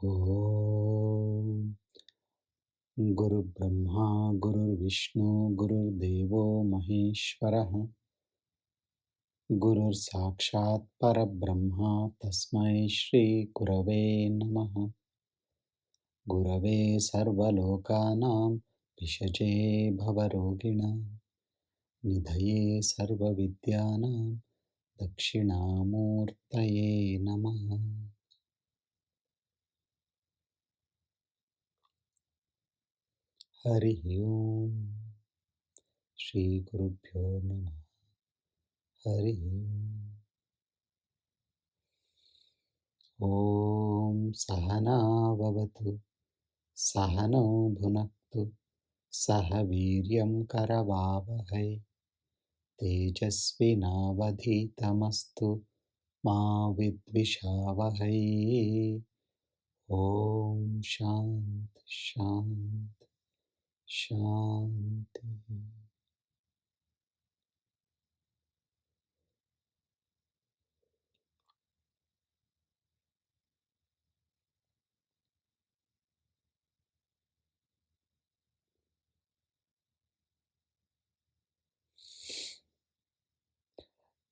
ॐ गुरुर्ब्रह्मा गुरुर्विष्णु गुरुर्देवो महेश्वरः गुरुर्साक्षात् परब्रह्म तस्मै श्रीगुरवे नमः। गुरवे सर्वलोकानां विषजे भवरोगिणां निधये सर्वविद्यानां दक्षिणामूर्तये नमः। हरिः ओम् श्रीगुरुभ्यो नमः। हरिः ओम्। ॐ सहना भवतु सहनौ भुनक्तु सह वीर्यं करवावहै तेजस्विनावधीतमस्तु मा विद्विषावहै। ॐ शान्ति शान्ति शान्ति।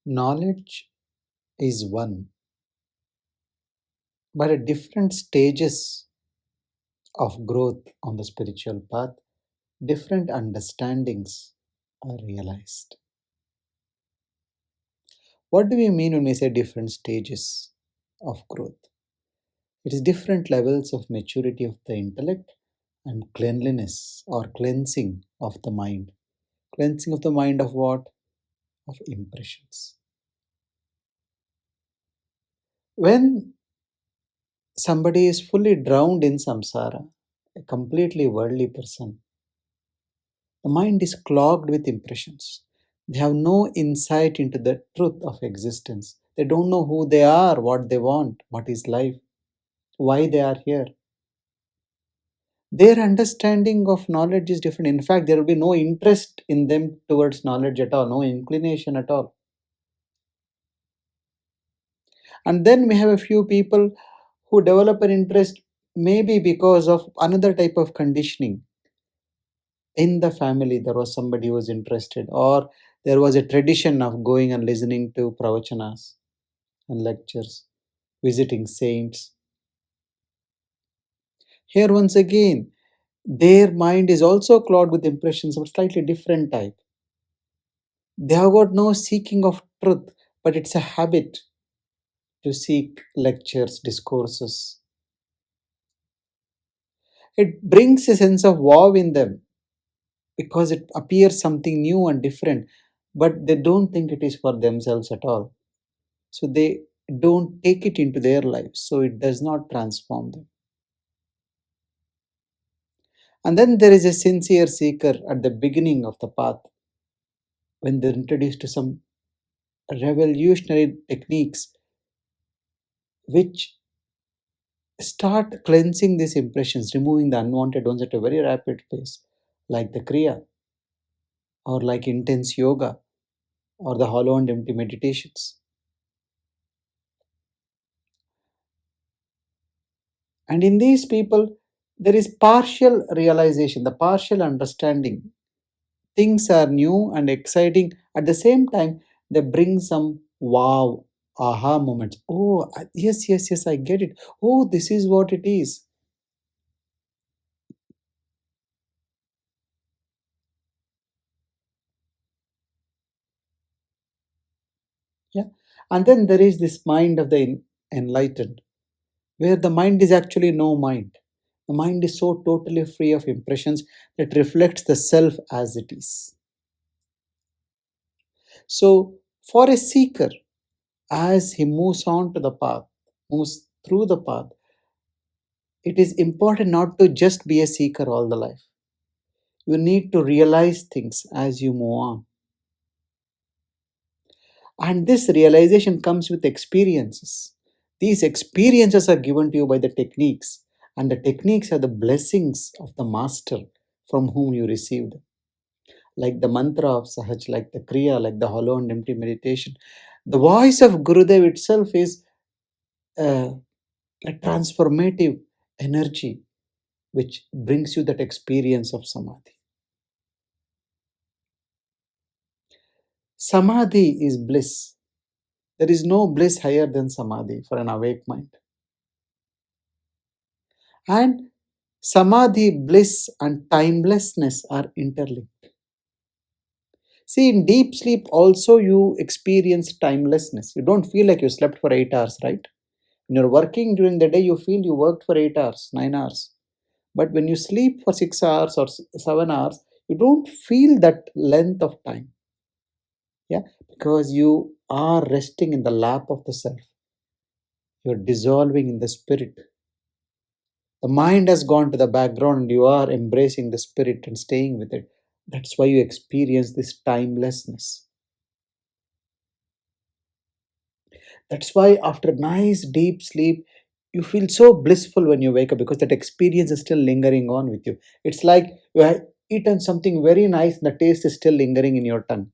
Knowledge is one, but at different stages of growth on the spiritual path, different understandings are realized. What do we mean when we say different stages of growth? It is different levels of maturity of the intellect and cleanliness or cleansing of the mind. Cleansing of the mind of what? Of impressions. When somebody is fully drowned in samsara, a completely worldly person, the mind is clogged with impressions. They have no insight into the truth of existence. They don't know who they are, what they want, what is life, why they are here. Their understanding of knowledge is different. In fact, there will be no interest in them towards knowledge at all, no inclination at all. And then we have a few people who develop an interest maybe because of another type of conditioning. In the family, there was somebody who was interested, or there was a tradition of going and listening to pravachanas and lectures, visiting saints. Here, once again, their mind is also clogged with impressions of a slightly different type. They have got no seeking of truth, but it's a habit to seek lectures, discourses. It brings a sense of wow in them because it appears something new and different, but they don't think it is for themselves at all. So they don't take it into their lives, so it does not transform them. And then there is a sincere seeker at the beginning of the path when they're introduced to some revolutionary techniques which start cleansing these impressions, removing the unwanted ones at a very rapid pace, like the Kriya, or like intense yoga, or the hollow and empty meditations. And in these people, there is partial realization, the partial understanding. Things are new and exciting. At the same time, they bring some wow, aha moments. Oh, yes, yes, yes, I get it. Oh, this is what it is. Yeah. And then there is this mind of the enlightened, where the mind is actually no mind. The mind is so totally free of impressions that reflects the self as it is. So, for a seeker, as he moves on to the path, moves through the path, it is important not to just be a seeker all the life. You need to realize things as you move on. And this realization comes with experiences. These experiences are given to you by the techniques, and the techniques are the blessings of the master from whom you received. Like the mantra of Sahaj, like the Kriya, like the hollow and empty meditation. The voice of Gurudev itself is a transformative energy which brings you that experience of samadhi. Samadhi is bliss. There is no bliss higher than samadhi for an awake mind. And samadhi, bliss, and timelessness are interlinked. See, in deep sleep also you experience timelessness. You don't feel like you slept for 8 hours, right? When you're working during the day, you feel you worked for 8 hours, 9 hours. But when you sleep for 6 hours or 7 hours, you don't feel that length of time. Yeah, because you are resting in the lap of the self. You're dissolving in the spirit. The mind has gone to the background and you are embracing the spirit and staying with it. That's why you experience this timelessness. That's why after nice deep sleep, you feel so blissful when you wake up because that experience is still lingering on with you. It's like you have eaten something very nice and the taste is still lingering in your tongue.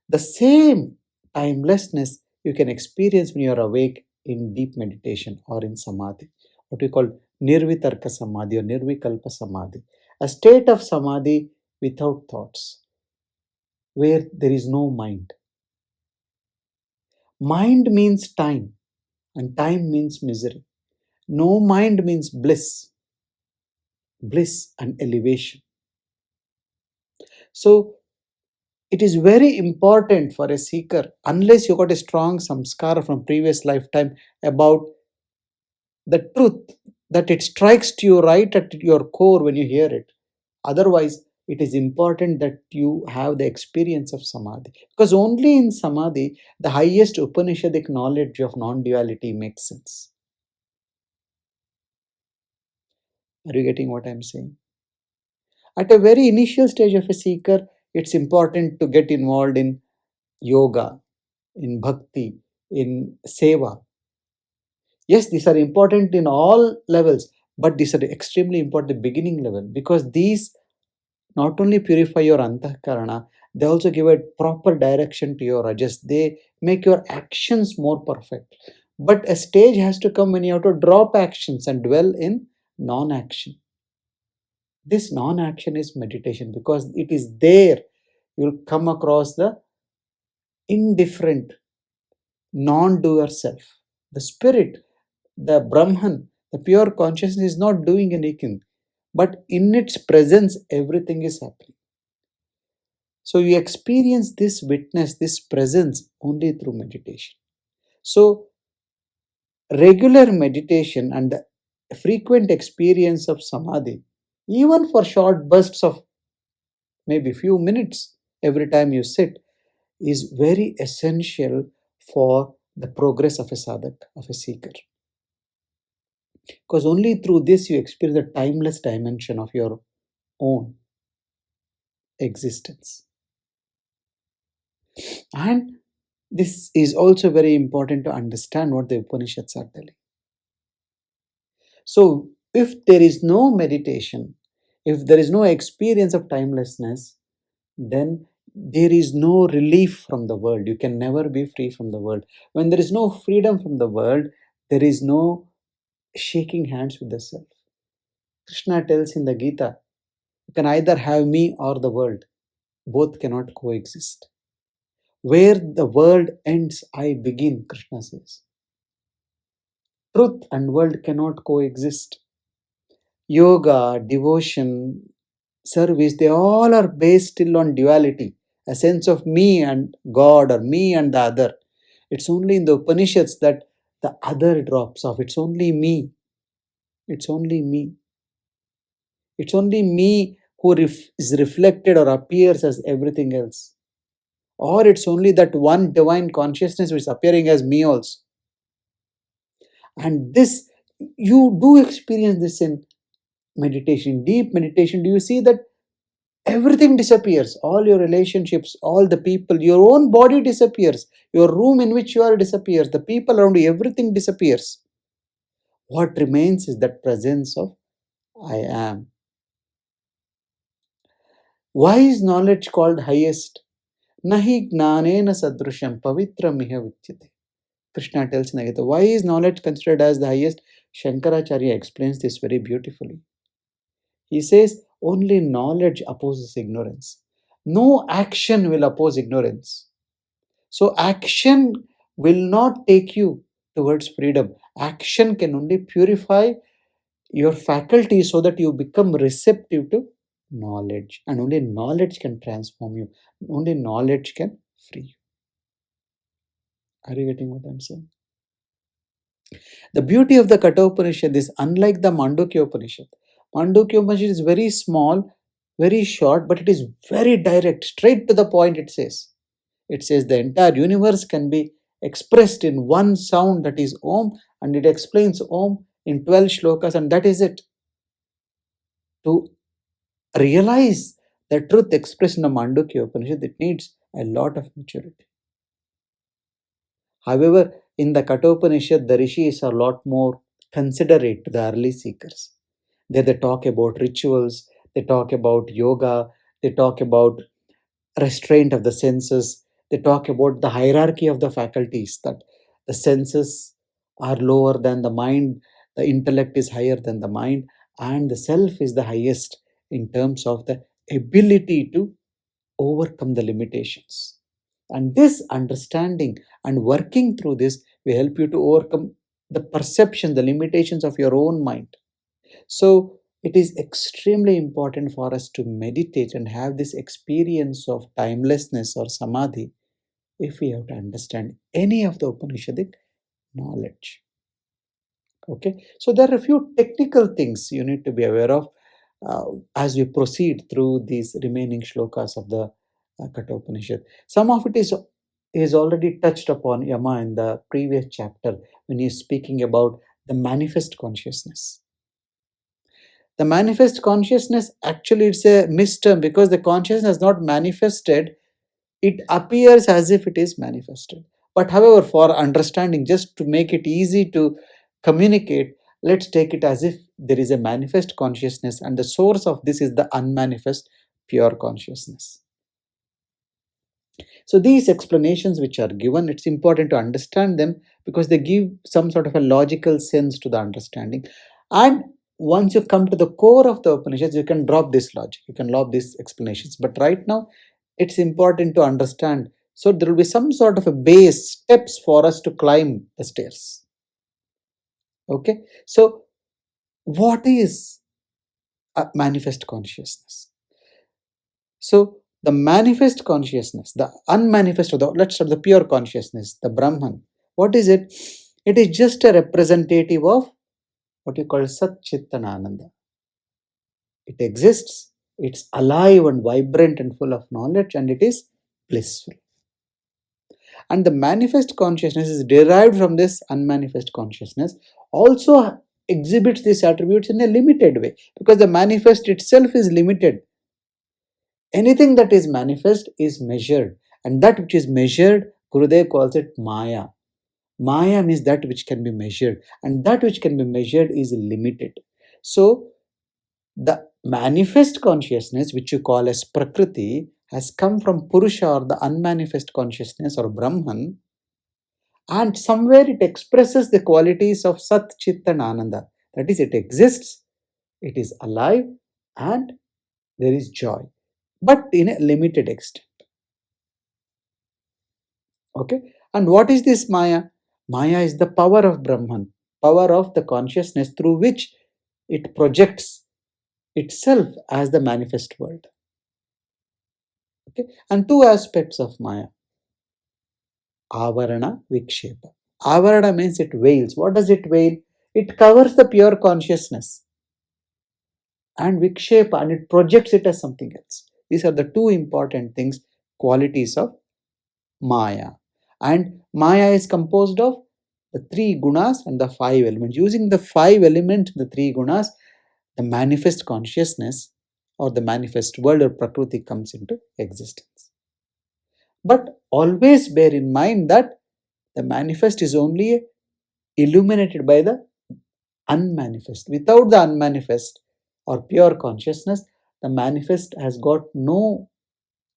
The same timelessness you can experience when you are awake in deep meditation or in samadhi, what we call nirvitarka samadhi or nirvikalpa samadhi, a state of samadhi without thoughts, where there is no mind. Mind means time, and time means misery. No mind means bliss, bliss and elevation. So, it is very important for a seeker, unless you got a strong samskara from previous lifetime about the truth, that it strikes to you right at your core when you hear it. Otherwise, it is important that you have the experience of samadhi. Because only in samadhi, the highest Upanishadic knowledge of non duality makes sense. Are you getting what I'm saying? At a very initial stage of a seeker, it's important to get involved in yoga, in bhakti, in seva. Yes, these are important in all levels, but these are extremely important at the beginning level because these not only purify your antahkarana, they also give a proper direction to your rajas. They make your actions more perfect. But a stage has to come when you have to drop actions and dwell in non action. This non action is meditation because it is there you'll come across the indifferent, non doer self. The spirit, the Brahman, the pure consciousness is not doing anything, but in its presence, everything is happening. So you experience this witness, this presence only through meditation. So, regular meditation and the frequent experience of samadhi, even for short bursts of maybe few minutes every time you sit, is very essential for the progress of a sadhak, of a seeker. Because only through this you experience the timeless dimension of your own existence. And this is also very important to understand what the Upanishads are telling. So, if there is no meditation, if there is no experience of timelessness, then there is no relief from the world. You can never be free from the world. When there is no freedom from the world, there is no shaking hands with the self. Krishna tells in the Gita, you can either have me or the world. Both cannot coexist. Where the world ends, I begin, Krishna says. Truth and world cannot coexist. Yoga, devotion, service, they all are based still on duality, a sense of me and God or me and the other. It's only in the Upanishads that the other drops off. It's only me. It's only me. It's only me who is reflected or appears as everything else. Or it's only that one divine consciousness which is appearing as me also. And this, you do experience this in meditation, deep meditation. Do you see that everything disappears? All your relationships, all the people, your own body disappears, your room in which you are disappears, the people around you, everything disappears. What remains is that presence of I am. Why is knowledge called highest? Nahi gnanena sadrusham pavitra miha vichyate. Krishna tells in the Gita. Why is knowledge considered as the highest? Shankaracharya explains this very beautifully. He says only knowledge opposes ignorance. No action will oppose ignorance. So action will not take you towards freedom. Action can only purify your faculty so that you become receptive to knowledge. And only knowledge can transform you. Only knowledge can free you. Are you getting what I'm saying? The beauty of the Katopanishad is unlike the Mandukya Upanishad. Mandukya Upanishad is very small, very short, but it is very direct, straight to the point. It says the entire universe can be expressed in one sound, that is Om, and it explains Om in 12 shlokas, and that is it. To realize the truth expressed in the Mandukya Upanishad, it needs a lot of maturity. However, in the Katopanishad, the rishis are a lot more considerate to the early seekers. There they talk about rituals, they talk about yoga, they talk about restraint of the senses, they talk about the hierarchy of the faculties, that the senses are lower than the mind, the intellect is higher than the mind, and the self is the highest in terms of the ability to overcome the limitations. And this understanding and working through this will help you to overcome the perception, the limitations of your own mind. So it is extremely important for us to meditate and have this experience of timelessness or samadhi if we have to understand any of the Upanishadic knowledge. Okay, so there are a few technical things you need to be aware of as we proceed through these remaining shlokas of the Katopanishad. Some of it is already touched upon Yama in the previous chapter when he is speaking about the manifest consciousness. The manifest consciousness, actually it's a misterm, because the consciousness is not manifested, it appears as if it is manifested. But however, for understanding, just to make it easy to communicate, let's take it as if there is a manifest consciousness and the source of this is the unmanifest pure consciousness. So these explanations which are given, it's important to understand them because they give some sort of a logical sense to the understanding. And once you come to the core of the Upanishads, you can drop this logic, you can drop these explanations. But right now, it's important to understand. So there will be some sort of a base steps for us to climb the stairs. Okay, so what is a manifest consciousness? So the manifest consciousness, the unmanifest, or let's start the pure consciousness, the Brahman. What is it? It is just a representative of what you call Sat Chittanananda. It exists, it's alive and vibrant and full of knowledge, and it is blissful. And the manifest consciousness is derived from this unmanifest consciousness, also exhibits these attributes in a limited way, because the manifest itself is limited. Anything that is manifest is measured, and that which is measured, Gurudev calls it Maya. Maya means that which can be measured, and that which can be measured is limited. So, the manifest consciousness, which you call as Prakriti, has come from Purusha, or the unmanifest consciousness, or Brahman, and somewhere it expresses the qualities of Sat, Chit, and Ananda. That is, it exists, it is alive, and there is joy, but in a limited extent. Okay, and what is this Maya? Maya is the power of Brahman, power of the consciousness through which it projects itself as the manifest world. Okay, and two aspects of Maya: Avarana, Vikshepa. Avarana means it veils. What does it veil? It covers the pure consciousness, and Vikshepa, and it projects it as something else. These are the two important things, qualities of Maya. And Maya is composed of the three gunas and the five elements. Using the five elements, the three gunas, the manifest consciousness or the manifest world or Prakriti comes into existence. But always bear in mind that the manifest is only illuminated by the unmanifest. Without the unmanifest or pure consciousness, the manifest has got no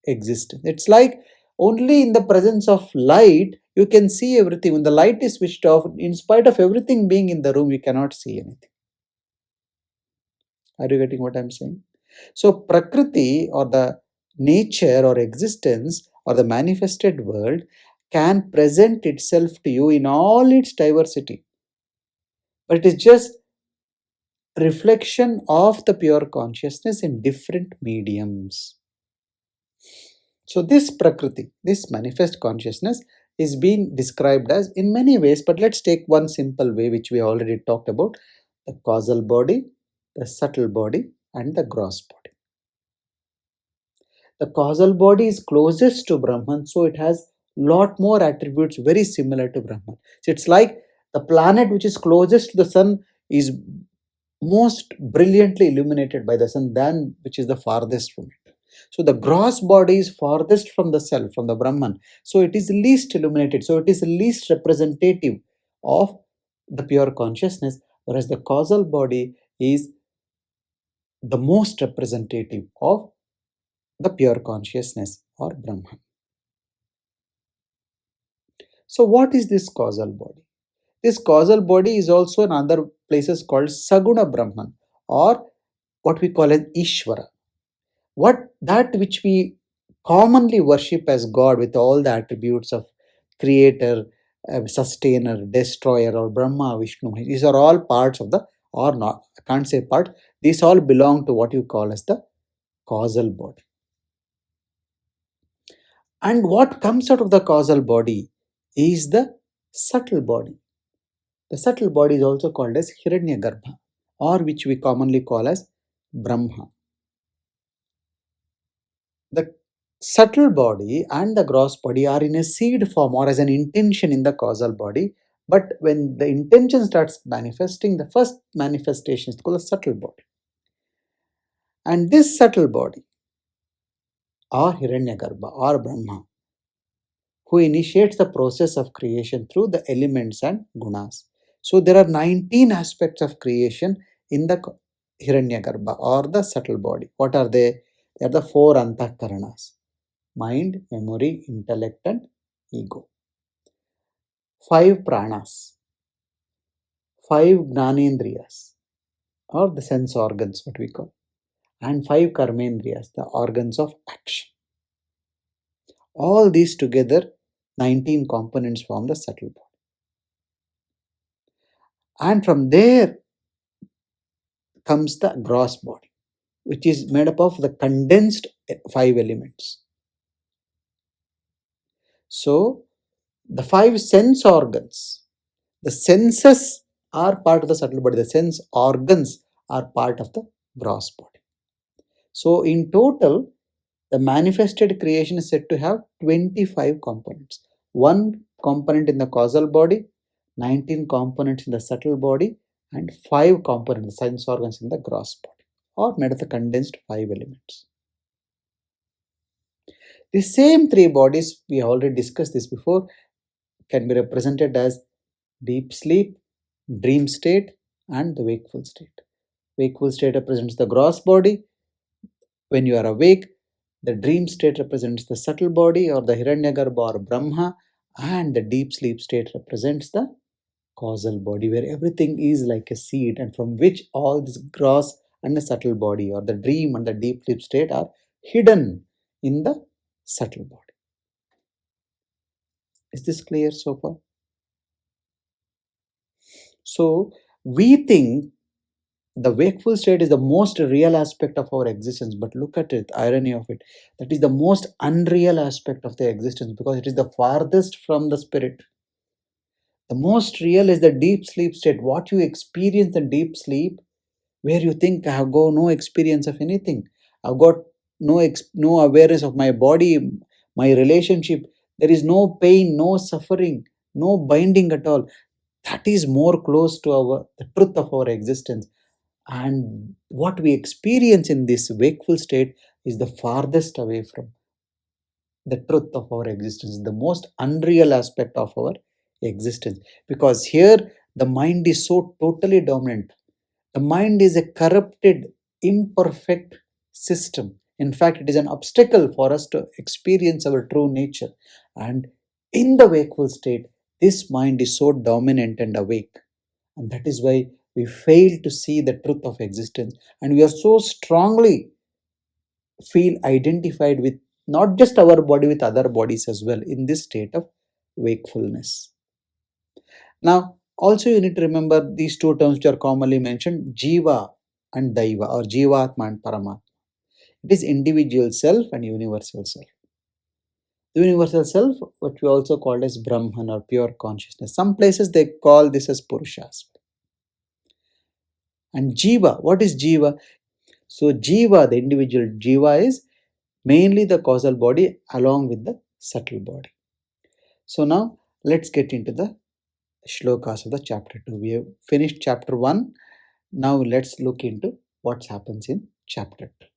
existence. It's like only in the presence of light You can see everything. When the light is switched off, in spite of everything being in the room, you cannot see anything. Are you getting what I'm saying? So, Prakriti or the nature or existence or the manifested world can present itself to you in all its diversity. But it is just reflection of the pure consciousness in different mediums. So, this Prakriti, this manifest consciousness, is being described as in many ways, but let's take one simple way which we already talked about: the causal body, the subtle body, and the gross body. The causal body is closest to Brahman, so it has lot more attributes very similar to Brahman. So it's like the planet which is closest to the sun is most brilliantly illuminated by the sun than which is the farthest from it. So the gross body is farthest from the self, from the Brahman. So it is least illuminated. So it is least representative of the pure consciousness, whereas the causal body is the most representative of the pure consciousness or Brahman. So what is this causal body? This causal body is also in other places called Saguna Brahman, or what we call as Ishvara. What that which we commonly worship as God with all the attributes of creator, sustainer, destroyer, or Brahma, Vishnu, these are all parts of the, or not, I can't say part, these all belong to what you call as the causal body. And what comes out of the causal body is the subtle body. The subtle body is also called as Hiranyagarbha, or which we commonly call as Brahma. The subtle body and the gross body are in a seed form or as an intention in the causal body. But when the intention starts manifesting, the first manifestation is called a subtle body. And this subtle body, or Hiranyagarbha, or Brahma, who initiates the process of creation through the elements and gunas. So there are 19 aspects of creation in the Hiranyagarbha or the subtle body. What are they? They are the four antahkaranas: mind, memory, intellect, and ego. Five pranas, five gnanendriyas, or the sense organs, what we call, and five karmendriyas, the organs of action. All these together, 19 components form the subtle body. And from there comes the gross body, which is made up of the condensed five elements. So, the five sense organs, the senses are part of the subtle body, the sense organs are part of the gross body. So, in total, the manifested creation is said to have 25 components. One component in the causal body, 19 components in the subtle body, and 5 components, sense organs in the gross body, or made of the condensed 5 elements. The same 3 bodies, we already discussed this before, can be represented as deep sleep, dream state, and the wakeful state. Wakeful state represents the gross body. When you are awake, the dream state represents the subtle body or the Hiranyagarbha or Brahma, and the deep sleep state represents the causal body, where everything is like a seed and from which all this gross and the subtle body or the dream and the deep sleep state are hidden in the subtle body. Is this clear so far? So, we think the wakeful state is the most real aspect of our existence, but look at it, irony of it, that is the most unreal aspect of the existence because it is the farthest from the spirit. The most real is the deep sleep state, what you experience in deep sleep, where you think I have got no experience of anything, I've got no awareness of my body, my relationship, there is no pain, no suffering, no binding at all. That is more close to our the truth of our existence. And what we experience in this wakeful state is the farthest away from the truth of our existence, the most unreal aspect of our existence. Because here the mind is so totally dominant. The mind is a corrupted, imperfect system. In fact, it is an obstacle for us to experience our true nature. And In the wakeful state, this mind is so dominant and awake, and that is why we fail to see the truth of existence, and we are so strongly feel identified with not just our body, with other bodies as well in this state of wakefulness. Now, also you need to remember these two terms which are commonly mentioned, Jiva and Daiva, or Jivatma and Paramatma. It is individual self and universal self. The universal self, what we also call as Brahman or pure consciousness. Some places they call this as Purushas. And Jiva, what is Jiva? So Jiva, the individual Jiva, is mainly the causal body along with the subtle body. So now let's get into the shlokas of the chapter 2. We have finished chapter 1. Now let's look into what happens in chapter 2.